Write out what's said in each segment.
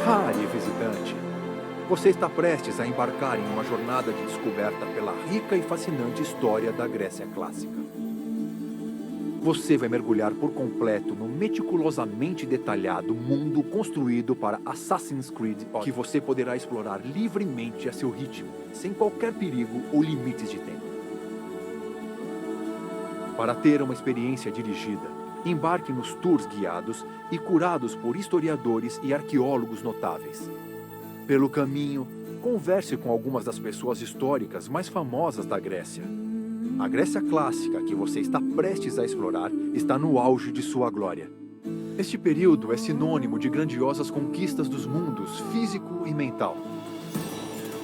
Fale, visitante. Você está prestes a embarcar em uma jornada de descoberta pela rica e fascinante história da Grécia Clássica. Você vai mergulhar por completo no meticulosamente detalhado mundo construído para Assassin's Creed, que você poderá explorar livremente a seu ritmo, sem qualquer perigo ou limites de tempo. Para ter uma experiência dirigida, embarque nos tours guiados e curados por historiadores e arqueólogos notáveis. Pelo caminho, converse com algumas das pessoas históricas mais famosas da Grécia. A Grécia clássica que você está prestes a explorar está no auge de sua glória. Este período é sinônimo de grandiosas conquistas dos mundos físico e mental.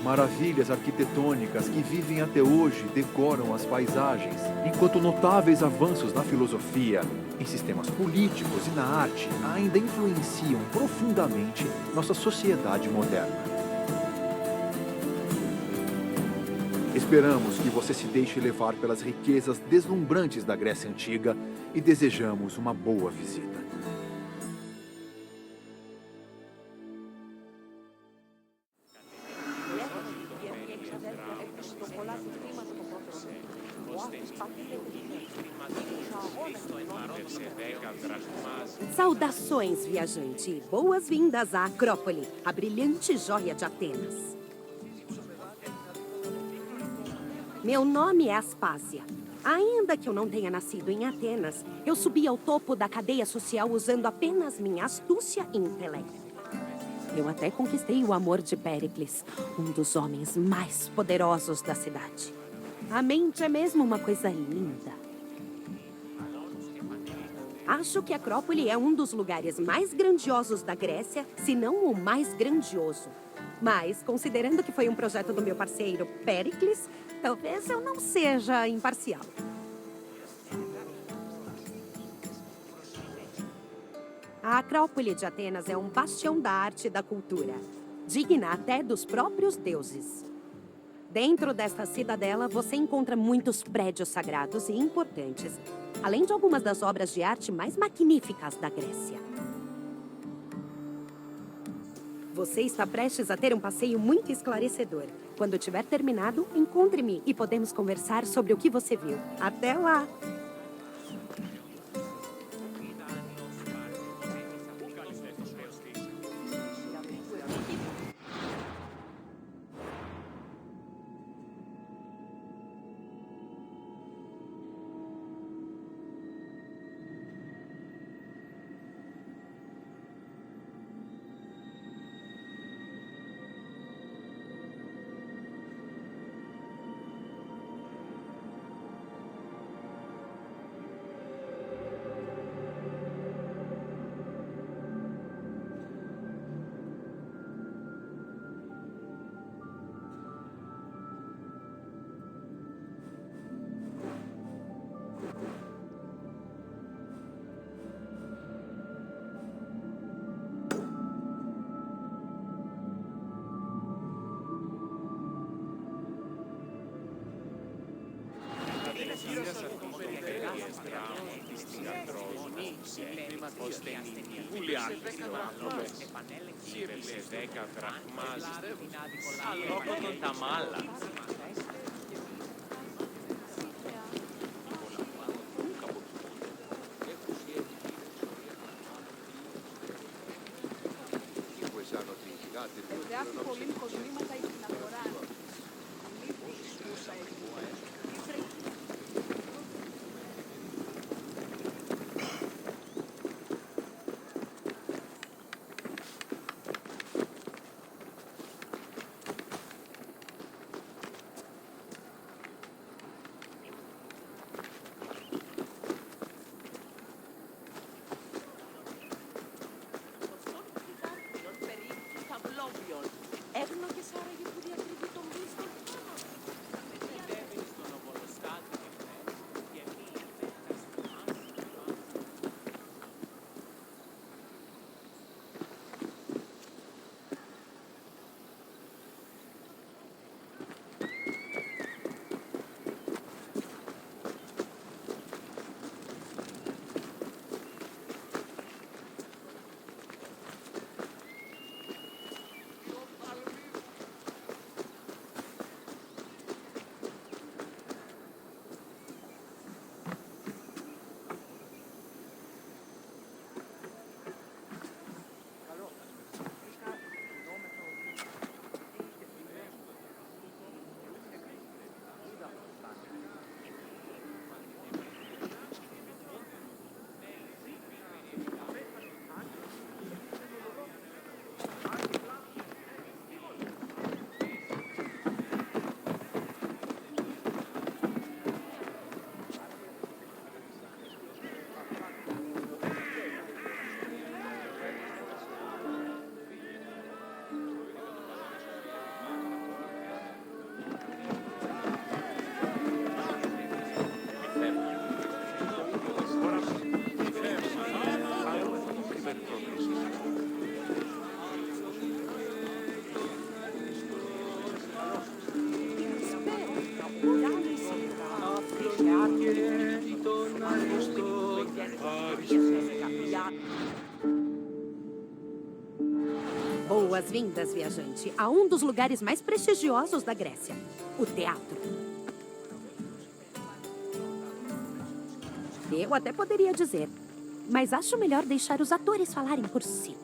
Maravilhas arquitetônicas que vivem até hoje decoram as paisagens, enquanto notáveis avanços na filosofia, em sistemas políticos e na arte ainda influenciam profundamente nossa sociedade moderna. Esperamos que você se deixe levar pelas riquezas deslumbrantes da Grécia Antiga e desejamos uma boa visita. Saudações, viajante! Boas-vindas à Acrópole, a brilhante joia de Atenas. Meu nome é Aspásia. Ainda que eu não tenha nascido em Atenas, eu subi ao topo da cadeia social usando apenas minha astúcia e intelecto. Eu até conquistei o amor de Péricles, um dos homens mais poderosos da cidade. A mente é mesmo uma coisa linda. Acho que Acrópole é um dos lugares mais grandiosos da Grécia, se não o mais grandioso. Mas, considerando que foi um projeto do meu parceiro Péricles, talvez eu não seja imparcial. A Acrópole de Atenas é um bastião da arte e da cultura, digna até dos próprios deuses. Dentro desta cidadela, você encontra muitos prédios sagrados e importantes, além de algumas das obras de arte mais magníficas da Grécia. Você está prestes a ter um passeio muito esclarecedor. Quando tiver terminado, encontre-me e podemos conversar sobre o que você viu. Até lá! Έγνο και σάραγε Boas-vindas, viajante, a um dos lugares mais prestigiosos da Grécia, o teatro. Eu até poderia dizer, mas acho melhor deixar os atores falarem por si.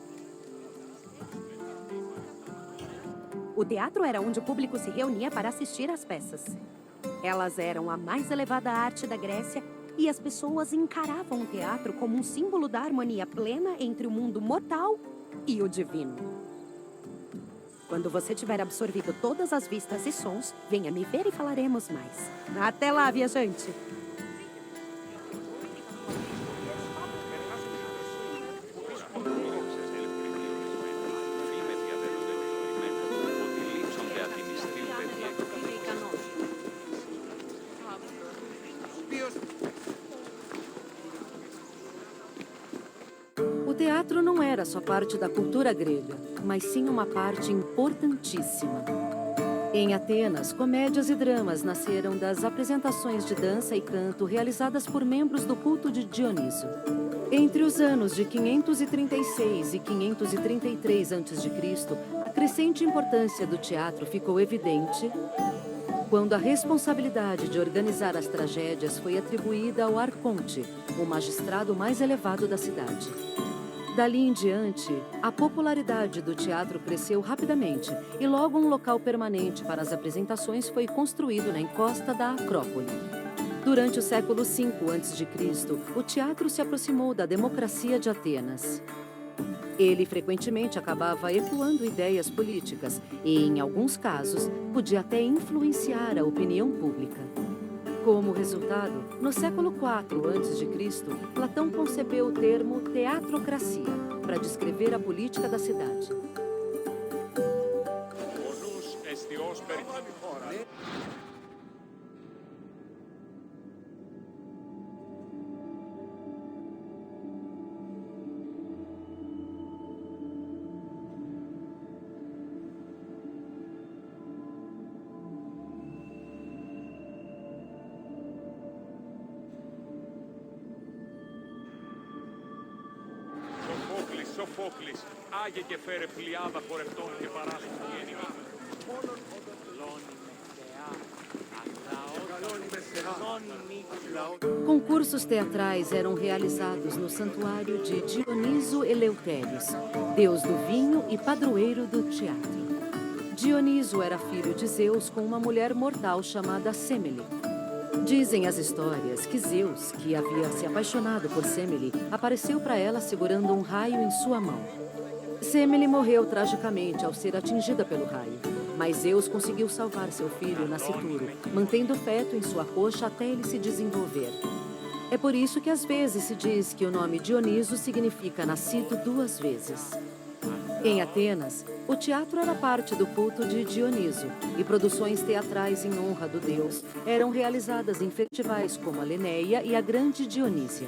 O teatro era onde o público se reunia para assistir às peças. Elas eram a mais elevada arte da Grécia e as pessoas encaravam o teatro como um símbolo da harmonia plena entre o mundo mortal e o divino. Quando você tiver absorvido todas as vistas e sons, venha me ver e falaremos mais. Até lá, viajante! O teatro não era só parte da cultura grega, mas sim uma parte importantíssima. Em Atenas, comédias e dramas nasceram das apresentações de dança e canto realizadas por membros do culto de Dioniso. Entre os anos de 536 e 533 a.C., a crescente importância do teatro ficou evidente quando a responsabilidade de organizar as tragédias foi atribuída ao arconte, o magistrado mais elevado da cidade. Dali em diante, a popularidade do teatro cresceu rapidamente e logo um local permanente para as apresentações foi construído na encosta da Acrópole. Durante o século V a.C., o teatro se aproximou da democracia de Atenas. Ele frequentemente acabava ecoando ideias políticas e, em alguns casos, podia até influenciar a opinião pública. Como resultado, no século IV a.C., Platão concebeu o termo teatrocracia para descrever a política da cidade. Σοφόκλης, άγε και φέρε πλειάδα χορευτών και παράσχουν γέννημα. Concursos teatrais eram realizados no santuário de Dioniso Eleutério, deus do vinho e padroeiro do teatro. Dioniso era filho de Zeus com uma mulher mortal chamada Semele. Dizem as histórias que Zeus, que havia se apaixonado por Semele, apareceu para ela segurando um raio em sua mão. Semele morreu tragicamente ao ser atingida pelo raio, mas Zeus conseguiu salvar seu filho nascituro, mantendo o feto em sua coxa até ele se desenvolver. É por isso que às vezes se diz que o nome Dioniso significa nascido duas vezes. Em Atenas, o teatro era parte do culto de Dioniso e produções teatrais em honra do deus eram realizadas em festivais como a Lenéia e a Grande Dionísia.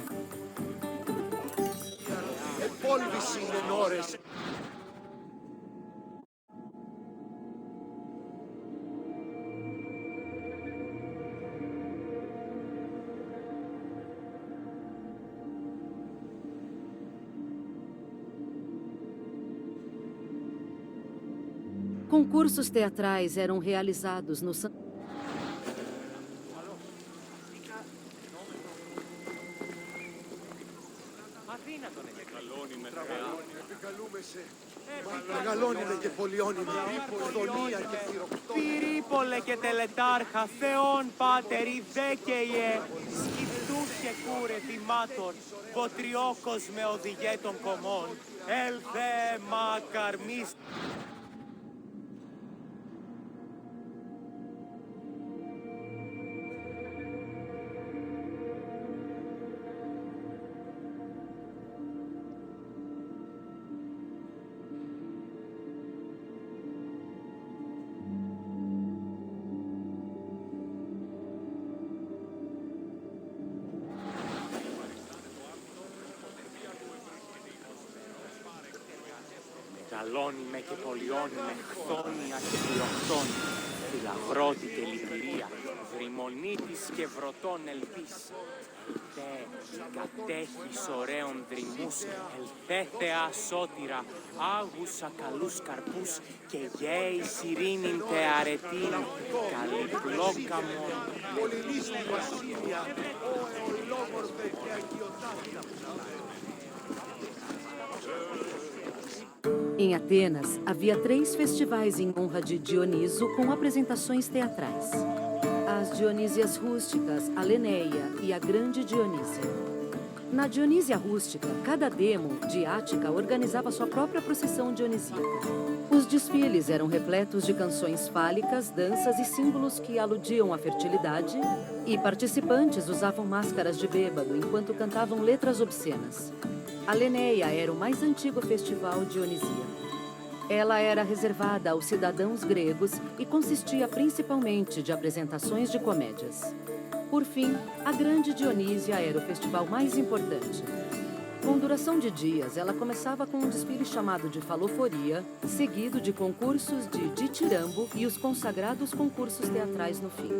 Concursos teatrais eram realizados no Μεγαλώνουμε και πολιώνουμε, Δονία και Θηροκτό. Πυρίπολε και τελετάρχα, Θεόν Πάτερ, δέκαιε, σκυφτούς και κούρε θυμάτων, βοτριόκος με οδηγέ των κομμών, έλθε μακαρμίς. Μεγαλώνει με και πολιώνει με χθόνια και πυροκτών, φιλαγρότη και λυπηρία, δρυμονίτης και βρωτών ελπίς. κατέχεις ωραίων δρυμούς, ελθέθεα σώτηρα, άγουσα καλούς καρπούς και γέης ειρήνην τε αρετήν, καλυπλόκαμον. Πολυνήσου βασίλεια, ο ευλόγορφε και αγιοτάτια. Em Atenas, havia 3 festivais em honra de Dioniso com apresentações teatrais. As Dionísias rústicas, a Lenéia e a Grande Dionísia. Na Dionísia rústica, cada demo de Ática organizava sua própria procissão dionisíaca. Os desfiles eram repletos de canções fálicas, danças e símbolos que aludiam à fertilidade, e participantes usavam máscaras de bêbado enquanto cantavam letras obscenas. A Lenéia era o mais antigo festival dionisíaco. Ela era reservada aos cidadãos gregos e consistia principalmente de apresentações de comédias. Por fim, a Grande Dionísia era o festival mais importante. Com duração de dias, ela começava com um desfile chamado de faloforia, seguido de concursos de ditirambo e os consagrados concursos teatrais no fim.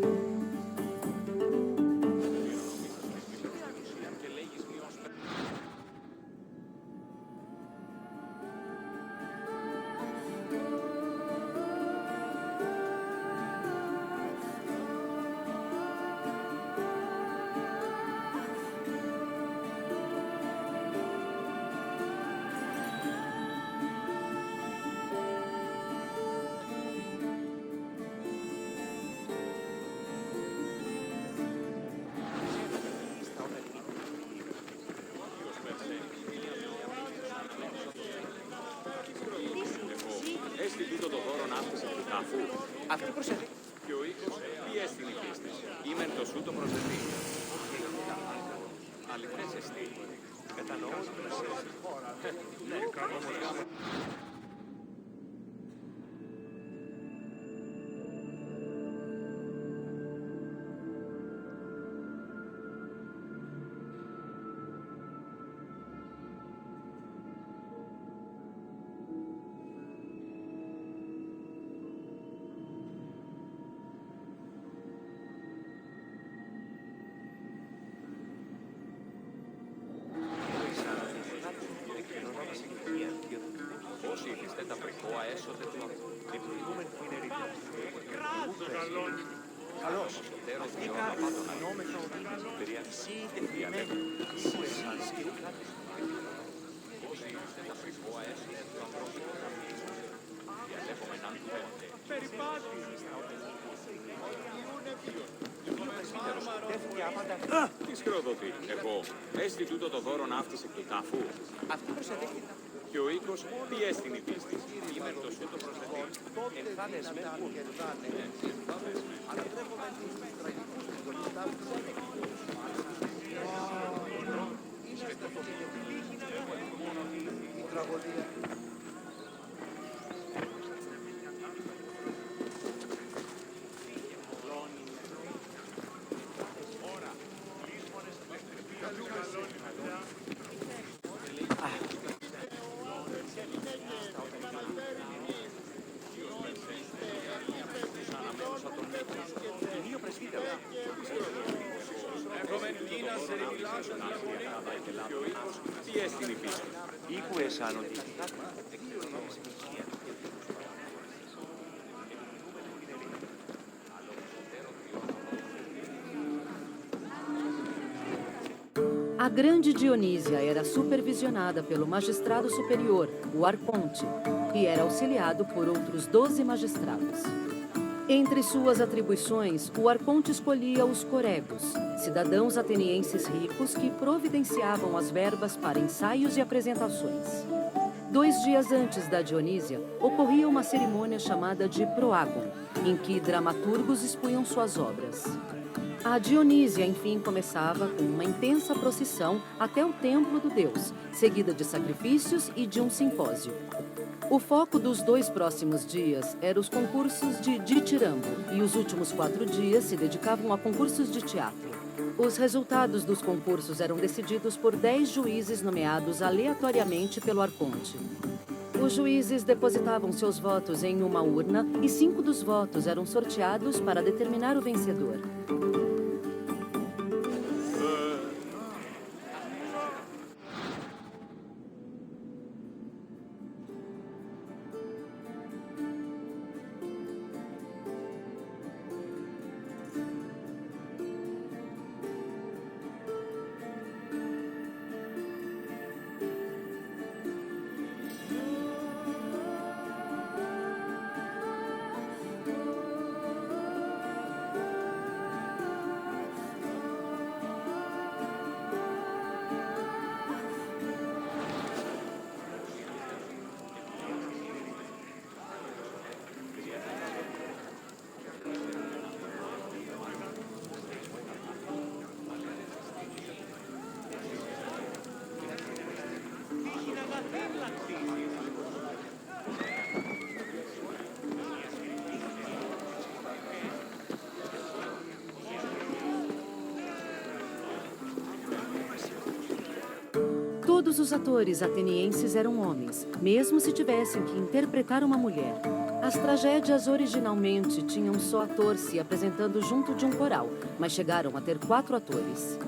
Έστι τούτο το δώρο ναύτισε του τάφου. Αυτή προσέχει. Και ο οίκος, τι έστειν η πίστης.Ήμεν το σου το προσδευτεί. Αληθές εστί. Κατανοώ ότι προσέχει. Ναι, όμως όσοι ήθιστε τα πρικόα έσωτε του διπληγούμεν που είναι ρητό. Καλώς. Τέρος διόρα πάντων ανώμεθα οδηγής. Περιαξή τεφιαλεύει. Όσοι ήθιστε τα πρικόα έσωτε του ανθρώπου. Διαλεύομεν αν θέλετε. Περιπάτη. Τι σκροδοτεί. Εγώ. Έστι τούτο το δώρο ναύτισε εκ του τάφου. Αυτή προσέχει. Και ο οίκος, τι έστειν η πίστη.Ήμεν το σου το προσδευτεί. Εμφάνες με πούν. Η τραγωδία. Τι έστειν η πίστη. Οίκου εσάν ότι A Grande Dionísia era supervisionada pelo magistrado superior, o Arconte, e era auxiliado por outros 12 magistrados. Entre suas atribuições, o Arconte escolhia os coregos, cidadãos atenienses ricos que providenciavam as verbas para ensaios e apresentações. 2 dias antes da Dionísia, ocorria uma cerimônia chamada de Proagon, em que dramaturgos expunham suas obras. A Dionísia, enfim, começava com uma intensa procissão até o templo do deus, seguida de sacrifícios e de um simpósio. O foco dos 2 próximos dias eram os concursos de ditirambo, e os últimos 4 dias se dedicavam a concursos de teatro. Os resultados dos concursos eram decididos por 10 juízes nomeados aleatoriamente pelo Arconte. Os juízes depositavam seus votos em uma urna e 5 dos votos eram sorteados para determinar o vencedor. Todos os atores atenienses eram homens, mesmo se tivessem que interpretar uma mulher. As tragédias originalmente tinham só ator se apresentando junto de um coral, mas chegaram a ter 4 atores.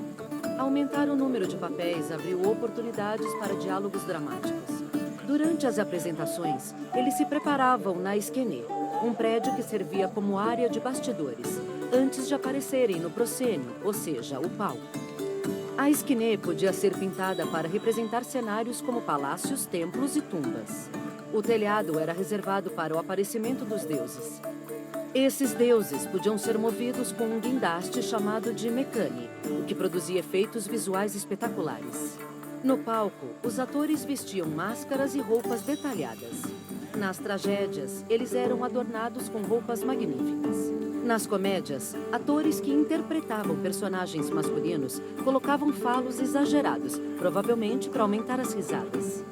Aumentar o número de papéis abriu oportunidades para diálogos dramáticos. Durante as apresentações, eles se preparavam na Esquenê, um prédio que servia como área de bastidores, antes de aparecerem no proscênio, ou seja, o palco. A Esquenê podia ser pintada para representar cenários como palácios, templos e tumbas. O telhado era reservado para o aparecimento dos deuses. Esses deuses podiam ser movidos com um guindaste chamado de mecane, o que produzia efeitos visuais espetaculares. No palco, os atores vestiam máscaras e roupas detalhadas. Nas tragédias, eles eram adornados com roupas magníficas. Nas comédias, atores que interpretavam personagens masculinos colocavam falos exagerados, provavelmente para aumentar as risadas.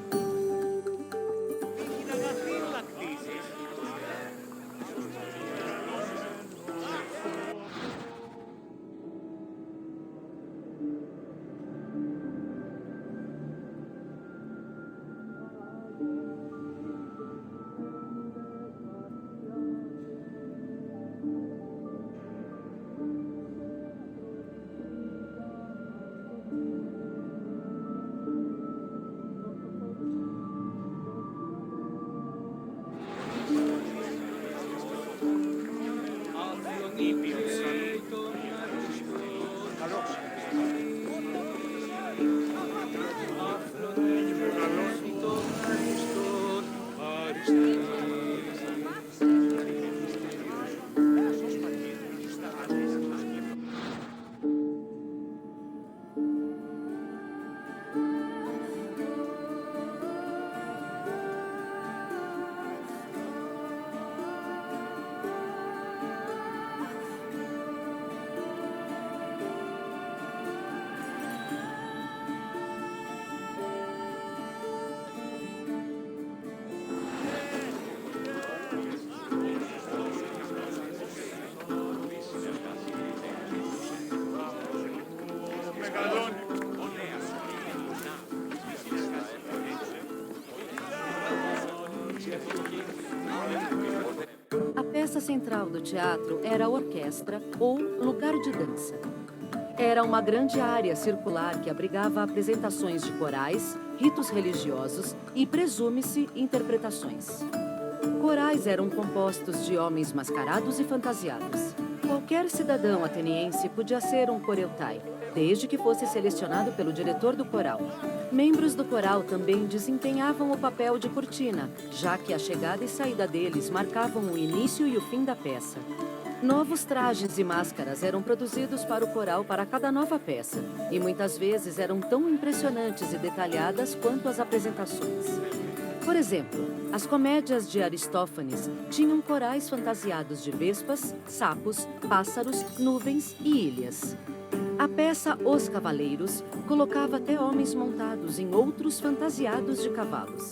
A peça central do teatro era a orquestra, ou lugar de dança. Era uma grande área circular que abrigava apresentações de corais, ritos religiosos e, presume-se, interpretações. Corais eram compostos de homens mascarados e fantasiados. Qualquer cidadão ateniense podia ser um coreutai, desde que fosse selecionado pelo diretor do coral. Membros do coral também desempenhavam o papel de cortina, já que a chegada e saída deles marcavam o início e o fim da peça. Novos trajes e máscaras eram produzidos para o coral para cada nova peça, e muitas vezes eram tão impressionantes e detalhadas quanto as apresentações. Por exemplo, as comédias de Aristófanes tinham corais fantasiados de vespas, sapos, pássaros, nuvens e ilhas. A peça Os Cavaleiros colocava até homens montados em outros fantasiados de cavalos.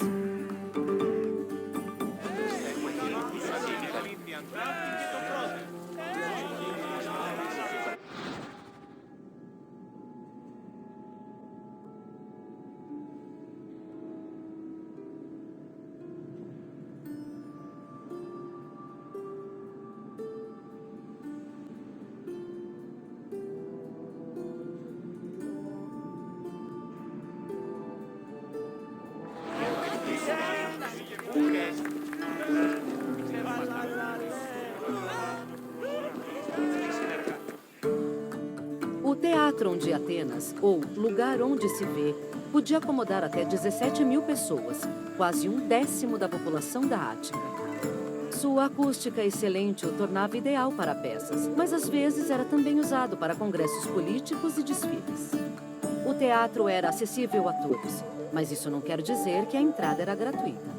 O Teatro de Atenas, ou Lugar Onde Se Vê, podia acomodar até 17.000 pessoas, quase 1/10 da população da Ática. Sua acústica excelente o tornava ideal para peças, mas às vezes era também usado para congressos políticos e desfiles. O teatro era acessível a todos, mas isso não quer dizer que a entrada era gratuita.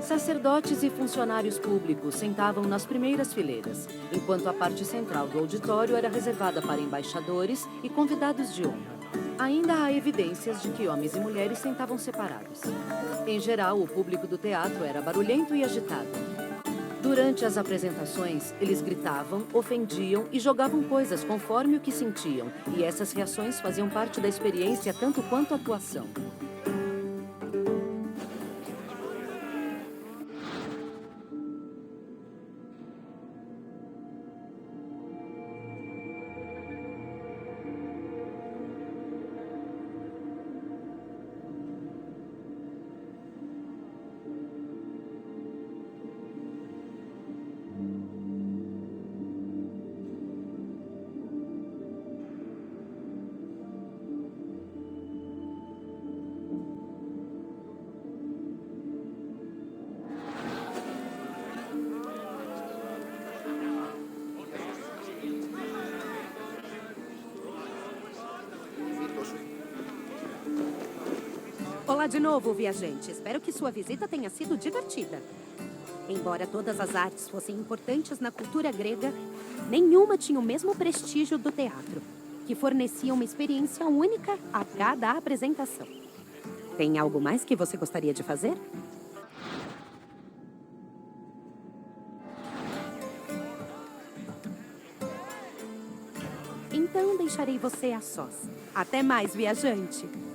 Sacerdotes e funcionários públicos sentavam nas primeiras fileiras, enquanto a parte central do auditório era reservada para embaixadores e convidados de honra. Ainda há evidências de que homens e mulheres sentavam separados. Em geral, o público do teatro era barulhento e agitado. Durante as apresentações, eles gritavam, ofendiam e jogavam coisas conforme o que sentiam, e essas reações faziam parte da experiência tanto quanto a atuação. Olá de novo, viajante. Espero que sua visita tenha sido divertida. Embora todas as artes fossem importantes na cultura grega, nenhuma tinha o mesmo prestígio do teatro, que fornecia uma experiência única a cada apresentação. Tem algo mais que você gostaria de fazer? Então deixarei você a sós. Até mais, viajante!